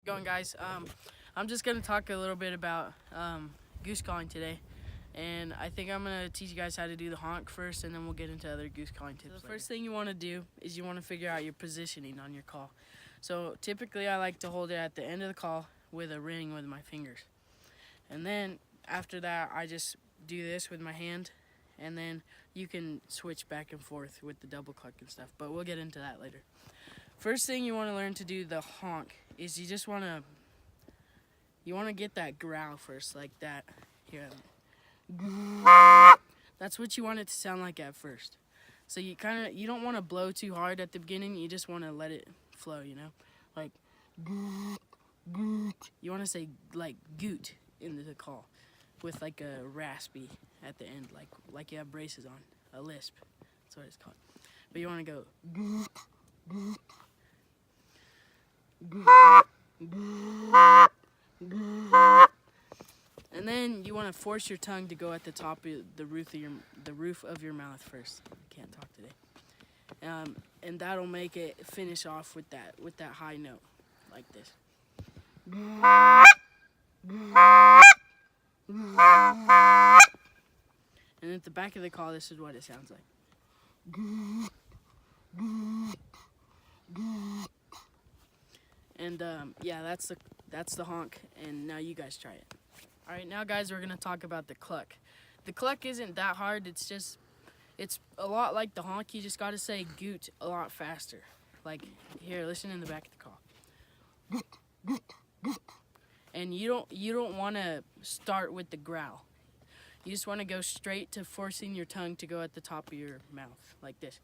Going, guys. I'm just gonna talk a little bit about goose calling today, and I think I'm gonna teach you guys how to do the honk first, and then we'll get into other goose calling tips. So the first thing you want to do is you want to figure out your positioning on your call. So typically I like to hold it at the end of the call with a ring with my fingers, and then after that I just do this with my hand, and then you can switch back and forth with the double cluck and stuff, but we'll get into that later. First thing you want to learn to do the honk is you just want to get that growl first, like that. Here. That's what you want it to sound like at first. So you don't want to blow too hard at the beginning. You just want to let it flow, you know? Like you want to say like goot into the call with like a raspy at the end, like you have braces on, a lisp. That's what it's called. But you want to go and then you want to force your tongue to go at the top of the roof of your mouth first. I can't talk today. And that'll make it finish off with that high note, like this. And at the back of the call, this is what it sounds like. And yeah, that's the honk, and now you guys try it. Alright, now guys, we're gonna talk about the cluck. The cluck isn't that hard, it's a lot like the honk. You just gotta say goot a lot faster. Like, here, listen in the back of the call. And you don't wanna start with the growl. You just wanna go straight to forcing your tongue to go at the top of your mouth, like this.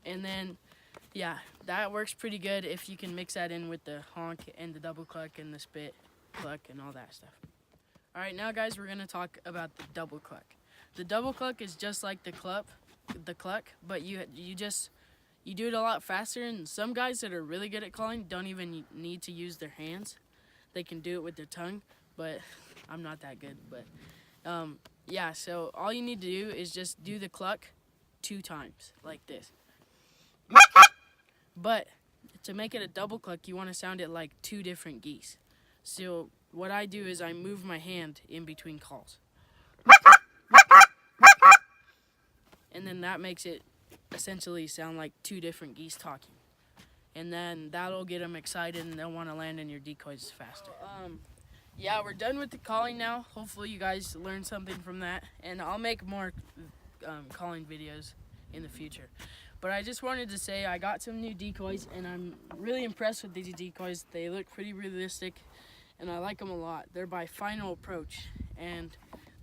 And then, yeah, that works pretty good if you can mix that in with the honk and the double cluck and the spit cluck and all that stuff. All right, now guys, we're gonna talk about the double cluck. The double cluck is just like the cluck, but you do it a lot faster. And some guys that are really good at calling don't even need to use their hands; they can do it with their tongue. But I'm not that good. But yeah, so all you need to do is just do the cluck 2 times, like this. But to make it a double cluck, you want to sound it like 2 different geese. So what I do is I move my hand in between calls. And then that makes it essentially sound like 2 different geese talking. And then that'll get them excited and they'll want to land in your decoys faster. Yeah, we're done with the calling now. Hopefully you guys learned something from that. And I'll make more calling videos in the future. But I just wanted to say I got some new decoys, and I'm really impressed with these decoys. They look pretty realistic, and I like them a lot. They're by Final Approach, and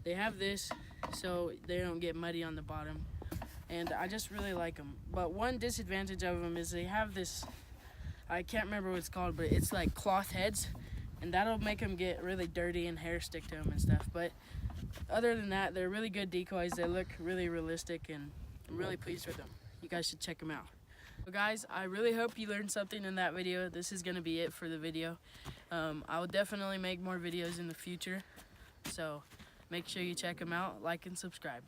they have this so they don't get muddy on the bottom. And I just really like them. But one disadvantage of them is they have this, I can't remember what it's called, but it's like cloth heads, and that'll make them get really dirty and hair stick to them and stuff. But other than that, they're really good decoys. They look really realistic, and I'm really pleased with them. You guys should check them out. So guys, I really hope you learned something in that video. This is going to be it for the video. I will definitely make more videos in the future. So make sure you check them out, like and subscribe.